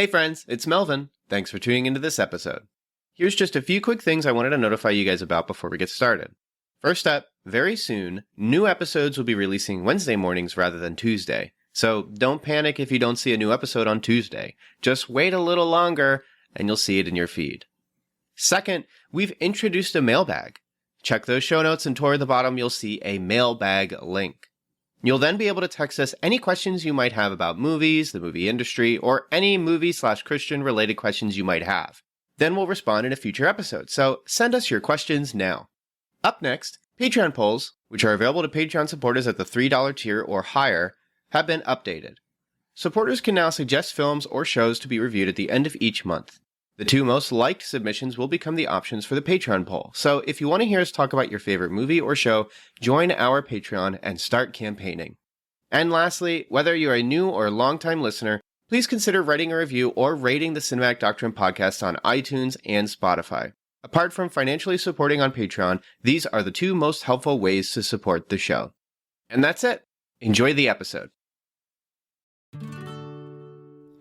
Hey friends, it's Melvin. Thanks for tuning into this episode. Here's just a few quick things I wanted to notify you guys about before we get started. First up, very soon, new episodes will be releasing Wednesday mornings rather than Tuesday. So don't panic if you don't see a new episode on Tuesday. Just wait a little longer and you'll see it in your feed. Second, we've introduced a mailbag. Check those show notes and toward the bottom you'll see a mailbag link. You'll then be able to text us any questions you might have about movies, the movie industry, or any movie/Christian related questions you might have. Then we'll respond in a future episode, so send us your questions now. Up next, Patreon polls, which are available to Patreon supporters at the $3 tier or higher, have been updated. Supporters can now suggest films or shows to be reviewed at the end of each month. The two most liked submissions will become the options for the Patreon poll, so if you want to hear us talk about your favorite movie or show, join our Patreon and start campaigning. And lastly, whether you're a new or longtime listener, please consider writing a review or rating the Cinematic Doctrine podcast on iTunes and Spotify. Apart from financially supporting on Patreon, these are the two most helpful ways to support the show. And that's it. Enjoy the episode.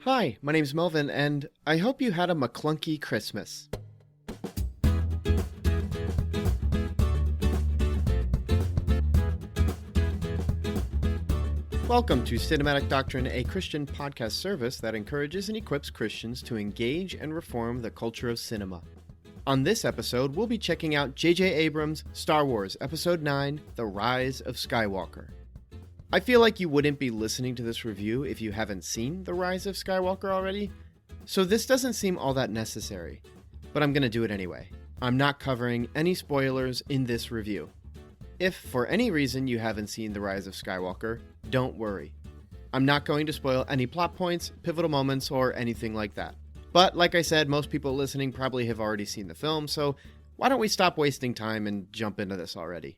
Hi, my name's Melvin, and I hope you had a McClunky Christmas. Welcome to Cinematic Doctrine, a Christian podcast service that encourages and equips Christians to engage and reform the culture of cinema. On this episode, we'll be checking out J.J. Abrams' Star Wars Episode 9, The Rise of Skywalker. I feel like you wouldn't be listening to this review if you haven't seen The Rise of Skywalker already, so this doesn't seem all that necessary, but I'm going to do it anyway. I'm not covering any spoilers in this review. If, for any reason, you haven't seen The Rise of Skywalker, don't worry. I'm not going to spoil any plot points, pivotal moments, or anything like that. But, like I said, most people listening probably have already seen the film, so why don't we stop wasting time and jump into this already?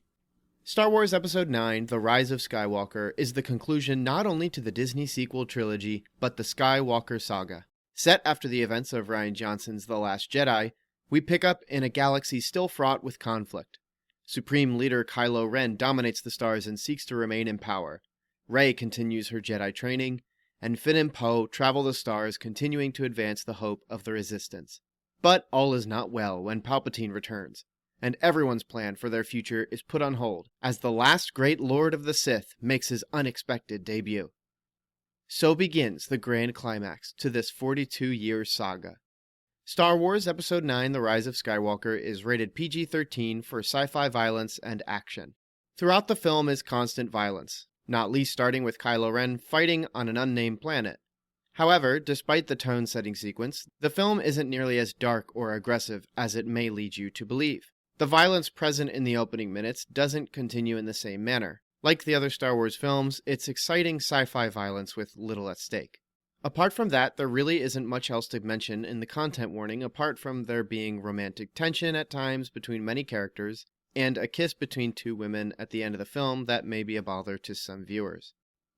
Star Wars Episode 9, The Rise of Skywalker, is the conclusion not only to the Disney sequel trilogy, but the Skywalker saga. Set after the events of Rian Johnson's The Last Jedi, we pick up in a galaxy still fraught with conflict. Supreme Leader Kylo Ren dominates the stars and seeks to remain in power. Rey continues her Jedi training, and Finn and Poe travel the stars, continuing to advance the hope of the Resistance. But all is not well when Palpatine returns, and everyone's plan for their future is put on hold as the last great Lord of the Sith makes his unexpected debut. So begins the grand climax to this 42-year saga. Star Wars Episode 9 The Rise of Skywalker is rated PG-13 for sci-fi violence and action. Throughout the film is constant violence, not least starting with Kylo Ren fighting on an unnamed planet. However, despite the tone-setting sequence, the film isn't nearly as dark or aggressive as it may lead you to believe. The violence present in the opening minutes doesn't continue in the same manner. Like the other Star Wars films, it's exciting sci-fi violence with little at stake. Apart from that, there really isn't much else to mention in the content warning apart from there being romantic tension at times between many characters, and a kiss between two women at the end of the film that may be a bother to some viewers.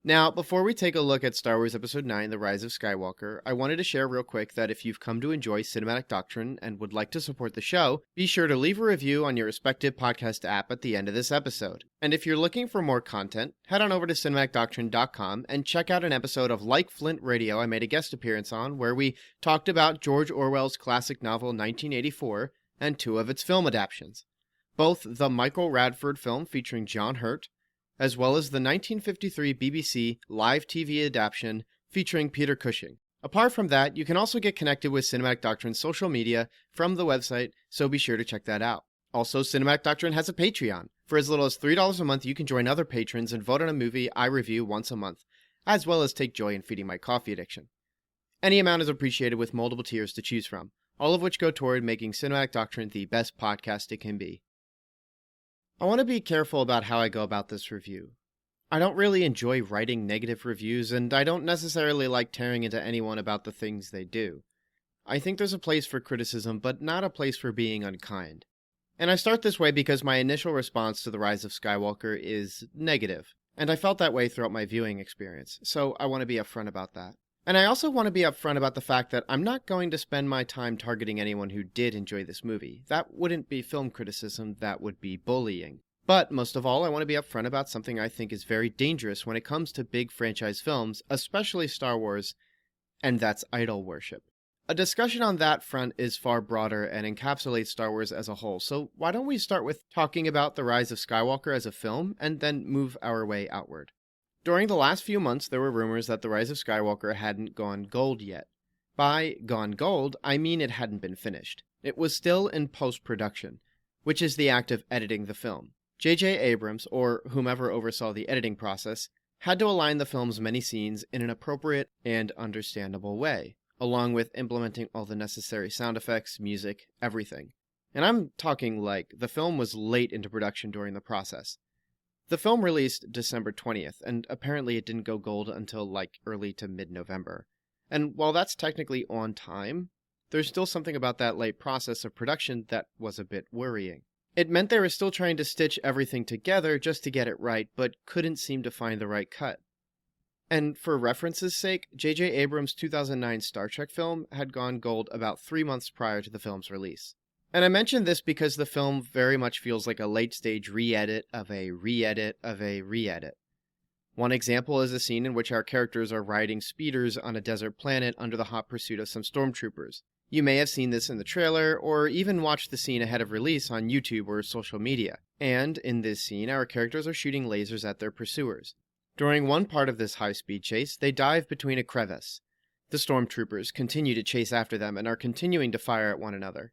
Now, before we take a look at Star Wars Episode 9, The Rise of Skywalker, I wanted to share real quick that if you've come to enjoy Cinematic Doctrine and would like to support the show, be sure to leave a review on your respective podcast app at the end of this episode. And if you're looking for more content, head on over to cinematicdoctrine.com and check out an episode of Like Flint Radio I made a guest appearance on where we talked about George Orwell's classic novel 1984 and two of its film adaptations. Both the Michael Radford film featuring John Hurt, as well as the 1953 BBC live TV adaptation featuring Peter Cushing. Apart from that, you can also get connected with Cinematic Doctrine's social media from the website, so be sure to check that out. Also, Cinematic Doctrine has a Patreon. For as little as $3 a month, you can join other patrons and vote on a movie I review once a month, as well as take joy in feeding my coffee addiction. Any amount is appreciated with multiple tiers to choose from, all of which go toward making Cinematic Doctrine the best podcast it can be. I want to be careful about how I go about this review. I don't really enjoy writing negative reviews, and I don't necessarily like tearing into anyone about the things they do. I think there's a place for criticism, but not a place for being unkind. And I start this way because my initial response to The Rise of Skywalker is negative, and I felt that way throughout my viewing experience, so I want to be upfront about that. And I also want to be upfront about the fact that I'm not going to spend my time targeting anyone who did enjoy this movie. That wouldn't be film criticism, that would be bullying. But most of all, I want to be upfront about something I think is very dangerous when it comes to big franchise films, especially Star Wars, and that's idol worship. A discussion on that front is far broader and encapsulates Star Wars as a whole, so why don't we start with talking about The Rise of Skywalker as a film, and then move our way outward. During the last few months, there were rumors that The Rise of Skywalker hadn't gone gold yet. By gone gold, I mean it hadn't been finished. It was still in post-production, which is the act of editing the film. J.J. Abrams, or whomever oversaw the editing process, had to align the film's many scenes in an appropriate and understandable way, along with implementing all the necessary sound effects, music, everything. And I'm talking like the film was late into production during the process. The film released December 20th, and apparently it didn't go gold until like early to mid-November. And while that's technically on time, there's still something about that late process of production that was a bit worrying. It meant they were still trying to stitch everything together just to get it right, but couldn't seem to find the right cut. And for reference's sake, J.J. Abrams' 2009 Star Trek film had gone gold about 3 months prior to the film's release. And I mention this because the film very much feels like a late-stage re-edit of a re-edit of a re-edit. One example is a scene in which our characters are riding speeders on a desert planet under the hot pursuit of some stormtroopers. You may have seen this in the trailer, or even watched the scene ahead of release on YouTube or social media. And in this scene, our characters are shooting lasers at their pursuers. During one part of this high-speed chase, they dive between a crevice. The stormtroopers continue to chase after them and are continuing to fire at one another.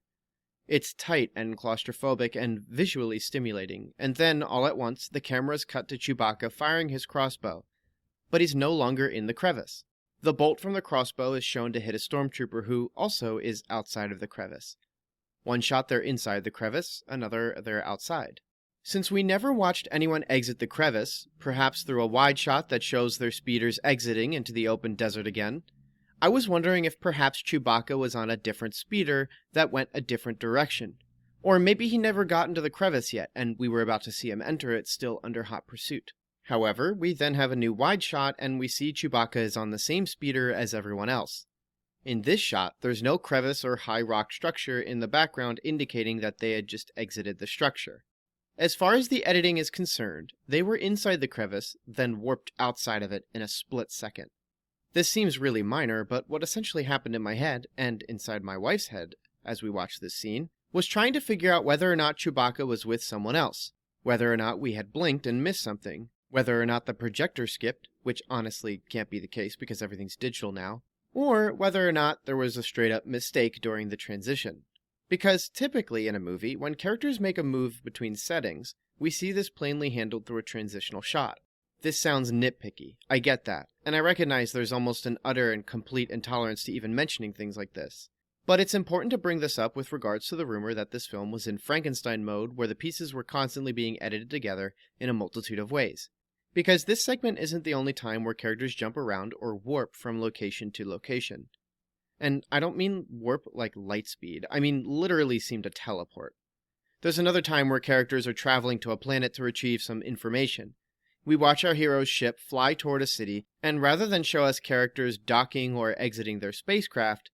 It's tight and claustrophobic and visually stimulating, and then, all at once, the camera's cut to Chewbacca firing his crossbow. But he's no longer in the crevice. The bolt from the crossbow is shown to hit a stormtrooper who also is outside of the crevice. One shot they're inside the crevice, another they're outside. Since we never watched anyone exit the crevice, perhaps through a wide shot that shows their speeders exiting into the open desert again, I was wondering if perhaps Chewbacca was on a different speeder that went a different direction. Or maybe he never got into the crevice yet, and we were about to see him enter it still under hot pursuit. However, we then have a new wide shot, and we see Chewbacca is on the same speeder as everyone else. In this shot, there's no crevice or high rock structure in the background indicating that they had just exited the structure. As far as the editing is concerned, they were inside the crevice, then warped outside of it in a split second. This seems really minor, but what essentially happened in my head, and inside my wife's head, as we watched this scene, was trying to figure out whether or not Chewbacca was with someone else, whether or not we had blinked and missed something, whether or not the projector skipped, which honestly can't be the case because everything's digital now, or whether or not there was a straight-up mistake during the transition. Because typically in a movie, when characters make a move between settings, we see this plainly handled through a transitional shot. This sounds nitpicky, I get that, and I recognize there's almost an utter and complete intolerance to even mentioning things like this. But it's important to bring this up with regards to the rumor that this film was in Frankenstein mode where the pieces were constantly being edited together in a multitude of ways. Because this segment isn't the only time where characters jump around or warp from location to location. And I don't mean warp like light speed, I mean literally seem to teleport. There's another time where characters are traveling to a planet to retrieve some information. We watch our hero's ship fly toward a city, and rather than show us characters docking or exiting their spacecraft,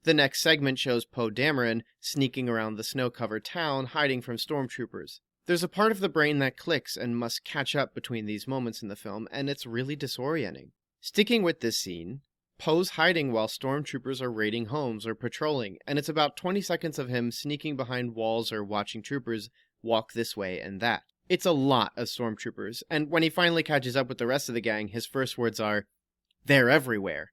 the next segment shows Poe Dameron sneaking around the snow-covered town, hiding from stormtroopers. There's a part of the brain that clicks and must catch up between these moments in the film, and it's really disorienting. Sticking with this scene, Poe's hiding while stormtroopers are raiding homes or patrolling, and it's about 20 seconds of him sneaking behind walls or watching troopers walk this way and that. It's a lot of stormtroopers, and when he finally catches up with the rest of the gang, his first words are, "They're everywhere."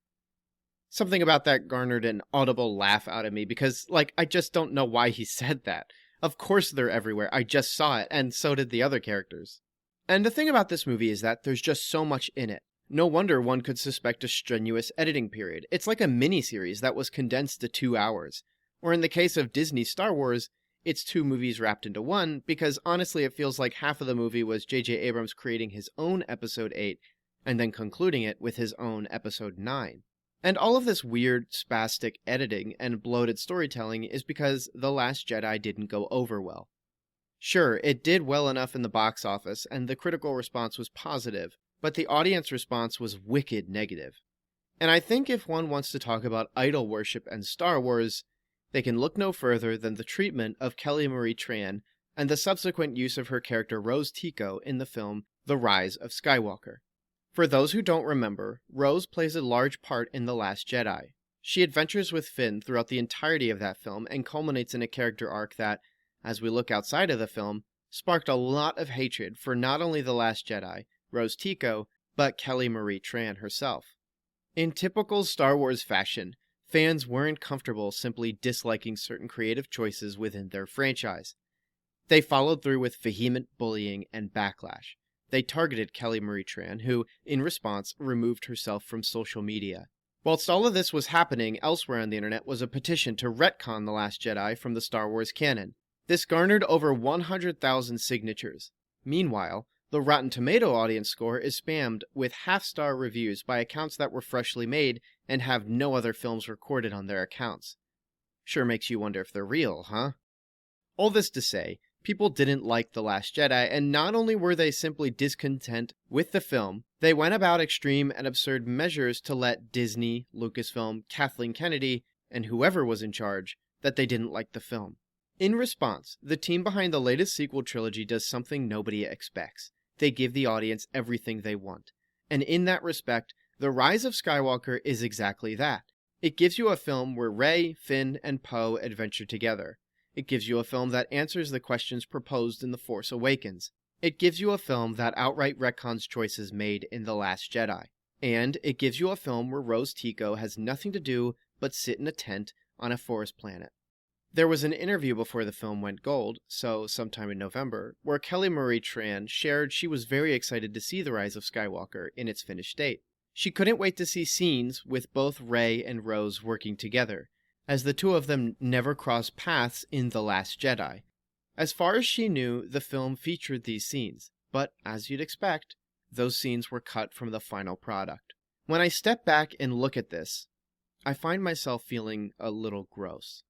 Something about that garnered an audible laugh out of me because, I just don't know why he said that. Of course they're everywhere, I just saw it, and so did the other characters. And the thing about this movie is that there's just so much in it. No wonder one could suspect a strenuous editing period. It's like a mini-series that was condensed to 2 hours. Or in the case of Disney's Star Wars, it's 2 movies wrapped into one, because honestly it feels like half of the movie was J.J. Abrams creating his own Episode 8, and then concluding it with his own Episode 9. And all of this weird, spastic editing and bloated storytelling is because The Last Jedi didn't go over well. Sure, it did well enough in the box office, and the critical response was positive, but the audience response was wicked negative. And I think if one wants to talk about idol worship and Star Wars, they can look no further than the treatment of Kelly Marie Tran and the subsequent use of her character Rose Tico in the film The Rise of Skywalker. For those who don't remember, Rose plays a large part in The Last Jedi. She adventures with Finn throughout the entirety of that film and culminates in a character arc that, as we look outside of the film, sparked a lot of hatred for not only The Last Jedi, Rose Tico, but Kelly Marie Tran herself. In typical Star Wars fashion, fans weren't comfortable simply disliking certain creative choices within their franchise. They followed through with vehement bullying and backlash. They targeted Kelly Marie Tran, who, in response, removed herself from social media. Whilst all of this was happening, elsewhere on the internet was a petition to retcon The Last Jedi from the Star Wars canon. This garnered over 100,000 signatures. Meanwhile, the Rotten Tomato audience score is spammed with half-star reviews by accounts that were freshly made and have no other films recorded on their accounts. Sure makes you wonder if they're real, huh? All this to say, people didn't like The Last Jedi, and not only were they simply discontent with the film, they went about extreme and absurd measures to let Disney, Lucasfilm, Kathleen Kennedy, and whoever was in charge, that they didn't like the film. In response, the team behind the latest sequel trilogy does something nobody expects. They give the audience everything they want. And in that respect, The Rise of Skywalker is exactly that. It gives you a film where Rey, Finn, and Poe adventure together. It gives you a film that answers the questions proposed in The Force Awakens. It gives you a film that outright retcons choices made in The Last Jedi. And it gives you a film where Rose Tico has nothing to do but sit in a tent on a forest planet. There was an interview before the film went gold, so sometime in November, where Kelly Marie Tran shared she was very excited to see The Rise of Skywalker in its finished state. She couldn't wait to see scenes with both Rey and Rose working together, as the two of them never crossed paths in The Last Jedi. As far as she knew, the film featured these scenes, but as you'd expect, those scenes were cut from the final product. When I step back and look at this, I find myself feeling a little gross.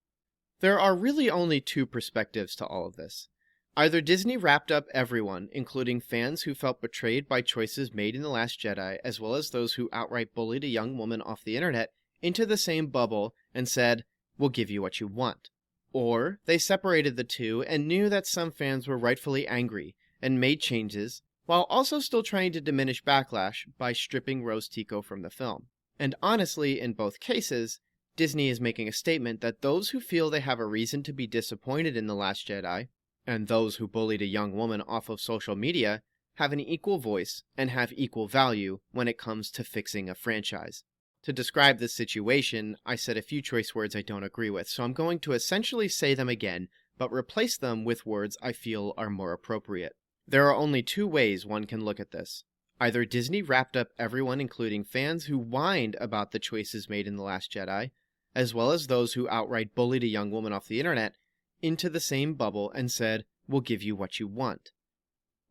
There are really only two perspectives to all of this. Either Disney wrapped up everyone, including fans who felt betrayed by choices made in The Last Jedi, as well as those who outright bullied a young woman off the internet, into the same bubble and said, "We'll give you what you want." Or they separated the two and knew that some fans were rightfully angry and made changes, while also still trying to diminish backlash by stripping Rose Tico from the film. And honestly, in both cases, Disney is making a statement that those who feel they have a reason to be disappointed in The Last Jedi, and those who bullied a young woman off of social media, have an equal voice and have equal value when it comes to fixing a franchise. To describe this situation, I said a few choice words I don't agree with, so I'm going to essentially say them again, but replace them with words I feel are more appropriate. There are only two ways one can look at this. Either Disney wrapped up everyone, including fans who whined about the choices made in The Last Jedi, as well as those who outright bullied a young woman off the internet, into the same bubble and said, "We'll give you what you want."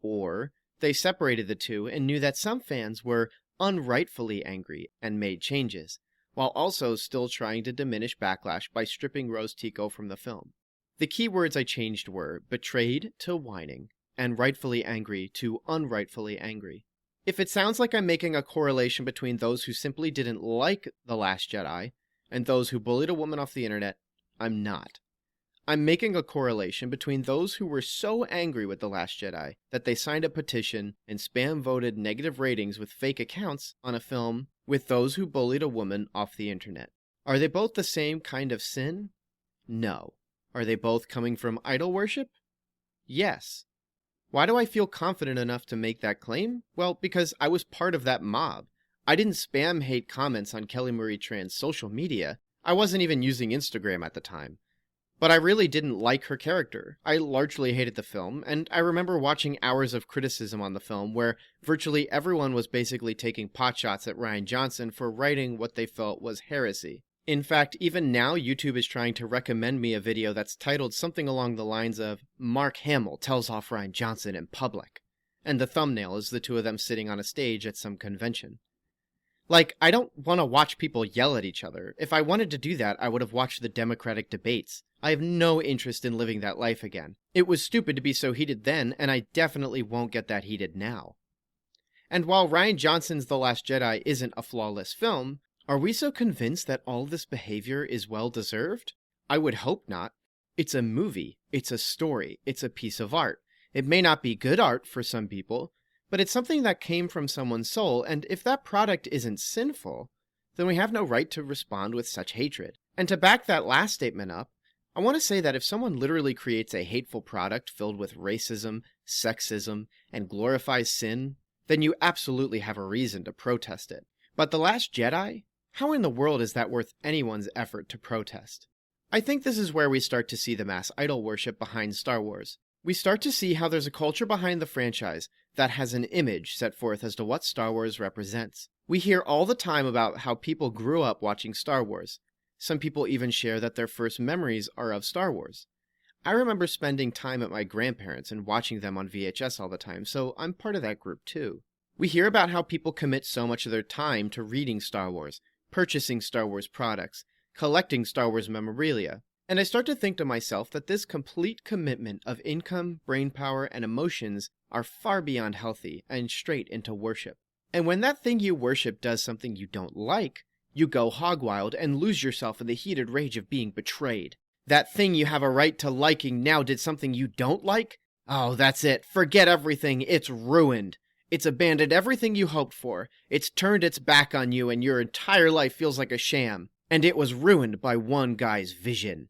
Or they separated the two and knew that some fans were unrightfully angry and made changes, while also still trying to diminish backlash by stripping Rose Tico from the film. The key words I changed were betrayed to whining and rightfully angry to unrightfully angry. If it sounds like I'm making a correlation between those who simply didn't like The Last Jedi and those who bullied a woman off the internet, I'm not. I'm making a correlation between those who were so angry with The Last Jedi that they signed a petition and spam-voted negative ratings with fake accounts on a film with those who bullied a woman off the internet. Are they both the same kind of sin? No. Are they both coming from idol worship? Yes. Why do I feel confident enough to make that claim? Well, because I was part of that mob. I didn't spam hate comments on Kelly Marie Tran's social media. I wasn't even using Instagram at the time. But I really didn't like her character. I largely hated the film, and I remember watching hours of criticism on the film where virtually everyone was basically taking potshots at Rian Johnson for writing what they felt was heresy. In fact, even now YouTube is trying to recommend me a video that's titled something along the lines of "Mark Hamill tells off Rian Johnson in public," and the thumbnail is the two of them sitting on a stage at some convention. Like, I don't want to watch people yell at each other. If I wanted to do that, I would have watched the Democratic debates. I have no interest in living that life again. It was stupid to be so heated then, and I definitely won't get that heated now. And while Rian Johnson's The Last Jedi isn't a flawless film, are we so convinced that all this behavior is well-deserved? I would hope not. It's a movie. It's a story. It's a piece of art. It may not be good art for some people, but it's something that came from someone's soul, and if that product isn't sinful, then we have no right to respond with such hatred. And to back that last statement up, I want to say that if someone literally creates a hateful product filled with racism, sexism, and glorifies sin, then you absolutely have a reason to protest it. But The Last Jedi? How in the world is that worth anyone's effort to protest? I think this is where we start to see the mass idol worship behind Star Wars. We start to see how there's a culture behind the franchise that has an image set forth as to what Star Wars represents. We hear all the time about how people grew up watching Star Wars. Some people even share that their first memories are of Star Wars. I remember spending time at my grandparents and watching them on VHS all the time, so I'm part of that group too. We hear about how people commit so much of their time to reading Star Wars, purchasing Star Wars products, collecting Star Wars memorabilia, and I start to think to myself that this complete commitment of income, brainpower, and emotions are far beyond healthy and straight into worship. And when that thing you worship does something you don't like, you go hog wild and lose yourself in the heated rage of being betrayed. That thing you have a right to liking now did something you don't like? Oh, that's it. Forget everything. It's ruined. It's abandoned everything you hoped for. It's turned its back on you and your entire life feels like a sham. And it was ruined by one guy's vision.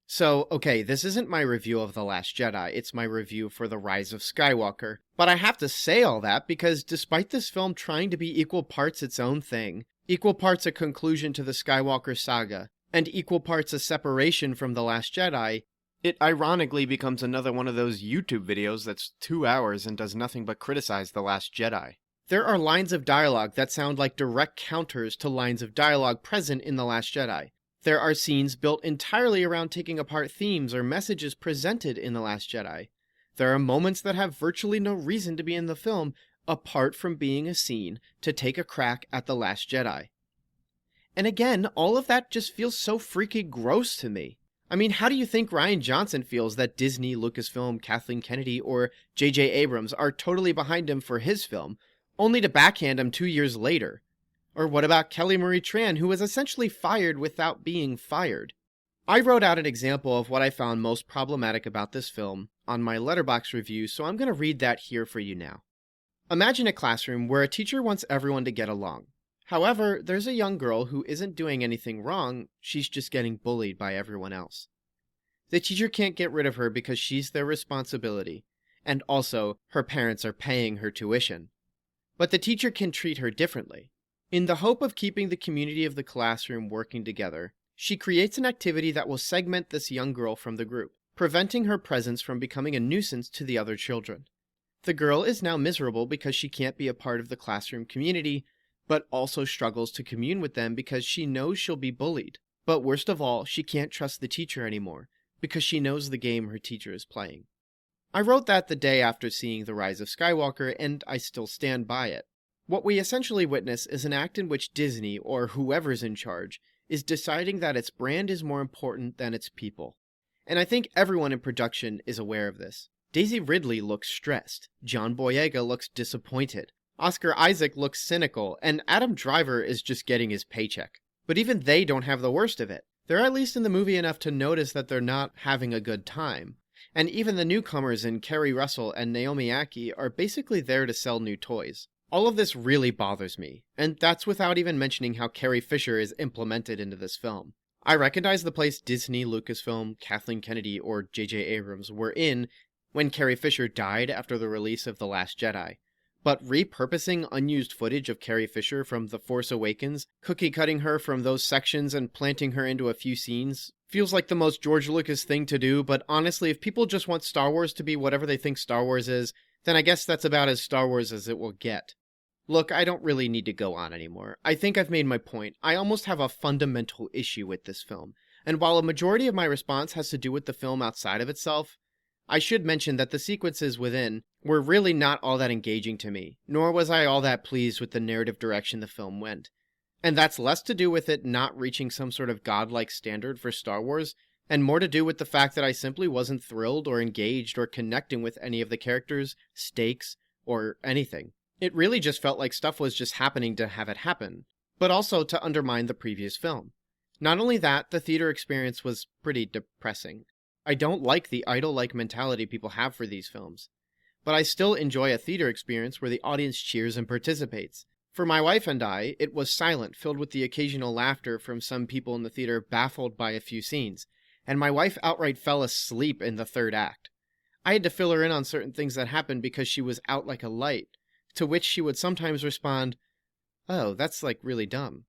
So, okay, this isn't my review of The Last Jedi, it's my review for The Rise of Skywalker. But I have to say all that because despite this film trying to be equal parts its own thing, equal parts a conclusion to the Skywalker saga, and equal parts a separation from The Last Jedi, it ironically becomes another one of those YouTube videos that's 2 hours and does nothing but criticize The Last Jedi. There are lines of dialogue that sound like direct counters to lines of dialogue present in The Last Jedi. There are scenes built entirely around taking apart themes or messages presented in The Last Jedi. There are moments that have virtually no reason to be in the film, apart from being a scene to take a crack at The Last Jedi. And again, all of that just feels so freaking gross to me. I mean, how do you think Rian Johnson feels that Disney, Lucasfilm, Kathleen Kennedy, or J.J. Abrams are totally behind him for his film, only to backhand him 2 years later? Or what about Kelly Marie Tran, who was essentially fired without being fired? I wrote out an example of what I found most problematic about this film on my Letterboxd review, so I'm going to read that here for you now. Imagine a classroom where a teacher wants everyone to get along. However, there's a young girl who isn't doing anything wrong, she's just getting bullied by everyone else. The teacher can't get rid of her because she's their responsibility, and also her parents are paying her tuition. But the teacher can treat her differently. In the hope of keeping the community of the classroom working together, she creates an activity that will segment this young girl from the group, preventing her presence from becoming a nuisance to the other children. The girl is now miserable because she can't be a part of the classroom community, but also struggles to commune with them because she knows she'll be bullied. But worst of all, she can't trust the teacher anymore, because she knows the game her teacher is playing. I wrote that the day after seeing The Rise of Skywalker, and I still stand by it. What we essentially witness is an act in which Disney, or whoever's in charge, is deciding that its brand is more important than its people. And I think everyone in production is aware of this. Daisy Ridley looks stressed, John Boyega looks disappointed, Oscar Isaac looks cynical, and Adam Driver is just getting his paycheck. But even they don't have the worst of it. They're at least in the movie enough to notice that they're not having a good time. And even the newcomers in Kerry Russell and Naomi Ackie are basically there to sell new toys. All of this really bothers me, and that's without even mentioning how Carrie Fisher is implemented into this film. I recognize the place Disney, Lucasfilm, Kathleen Kennedy, or J.J. Abrams were in when Carrie Fisher died after the release of The Last Jedi. But repurposing unused footage of Carrie Fisher from The Force Awakens, cookie-cutting her from those sections and planting her into a few scenes, feels like the most George Lucas thing to do, but honestly, if people just want Star Wars to be whatever they think Star Wars is, then I guess that's about as Star Wars as it will get. Look, I don't really need to go on anymore. I think I've made my point. I almost have a fundamental issue with this film. And while a majority of my response has to do with the film outside of itself, I should mention that the sequences within were really not all that engaging to me, nor was I all that pleased with the narrative direction the film went. And that's less to do with it not reaching some sort of godlike standard for Star Wars, and more to do with the fact that I simply wasn't thrilled or engaged or connecting with any of the characters, stakes, or anything. It really just felt like stuff was just happening to have it happen, but also to undermine the previous film. Not only that, the theater experience was pretty depressing. I don't like the idol-like mentality people have for these films. but I still enjoy a theater experience where the audience cheers and participates. For my wife and I, it was silent, filled with the occasional laughter from some people in the theater baffled by a few scenes, and my wife outright fell asleep in the third act. I had to fill her in on certain things that happened because she was out like a light, to which she would sometimes respond, "Oh, that's really dumb."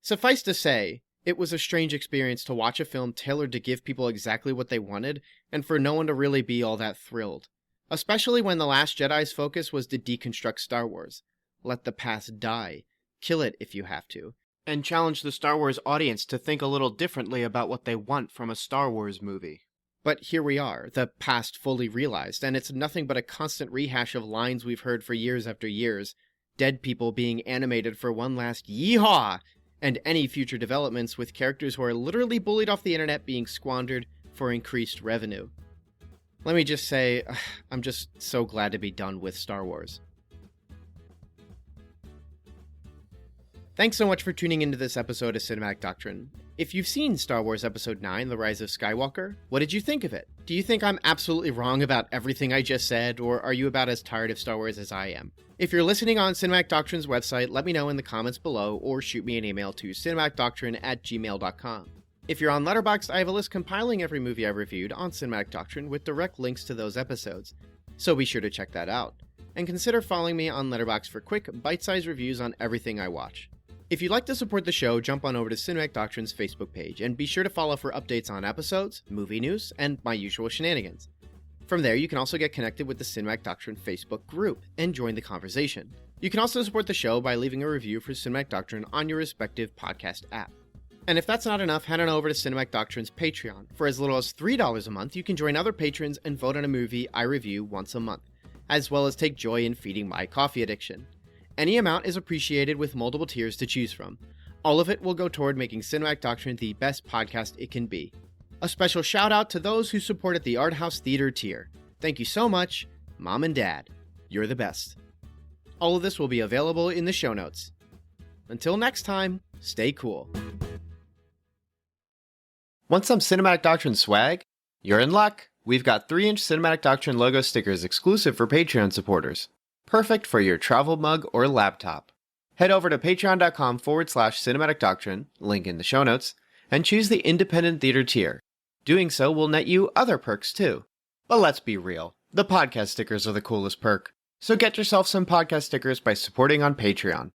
Suffice to say, it was a strange experience to watch a film tailored to give people exactly what they wanted, and for no one to really be all that thrilled. Especially when The Last Jedi's focus was to deconstruct Star Wars. Let the past die. Kill it if you have to. And challenge the Star Wars audience to think a little differently about what they want from a Star Wars movie. But here we are, the past fully realized, and it's nothing but a constant rehash of lines we've heard for years after years. Dead people being animated for one last yeehaw! And any future developments with characters who are literally bullied off the internet being squandered for increased revenue. Let me just say, I'm just so glad to be done with Star Wars. Thanks so much for tuning into this episode of Cinematic Doctrine. If you've seen Star Wars Episode 9, The Rise of Skywalker, what did you think of it? Do you think I'm absolutely wrong about everything I just said, or are you about as tired of Star Wars as I am? If you're listening on Cinematic Doctrine's website, let me know in the comments below, or shoot me an email to cinematicdoctrine@gmail.com. If you're on Letterboxd, I have a list compiling every movie I've reviewed on Cinematic Doctrine with direct links to those episodes, so be sure to check that out. And consider following me on Letterboxd for quick, bite-sized reviews on everything I watch. If you'd like to support the show, jump on over to Cinematic Doctrine's Facebook page, and be sure to follow for updates on episodes, movie news, and my usual shenanigans. From there, you can also get connected with the Cinematic Doctrine Facebook group, and join the conversation. You can also support the show by leaving a review for Cinematic Doctrine on your respective podcast app. And if that's not enough, head on over to Cinematic Doctrine's Patreon. For as little as $3 a month, you can join other patrons and vote on a movie I review once a month, as well as take joy in feeding my coffee addiction. Any amount is appreciated with multiple tiers to choose from. All of it will go toward making Cinematic Doctrine the best podcast it can be. A special shout out to those who supported the Art House Theater tier. Thank you so much, Mom and Dad. You're the best. All of this will be available in the show notes. Until next time, stay cool. Want some Cinematic Doctrine swag? You're in luck. We've got 3-inch Cinematic Doctrine logo stickers exclusive for Patreon supporters. Perfect for your travel mug or laptop. Head over to patreon.com/Cinematic Doctrine, link in the show notes, and choose the Independent Theater tier. Doing so will net you other perks too. But let's be real, the podcast stickers are the coolest perk. So get yourself some podcast stickers by supporting on Patreon.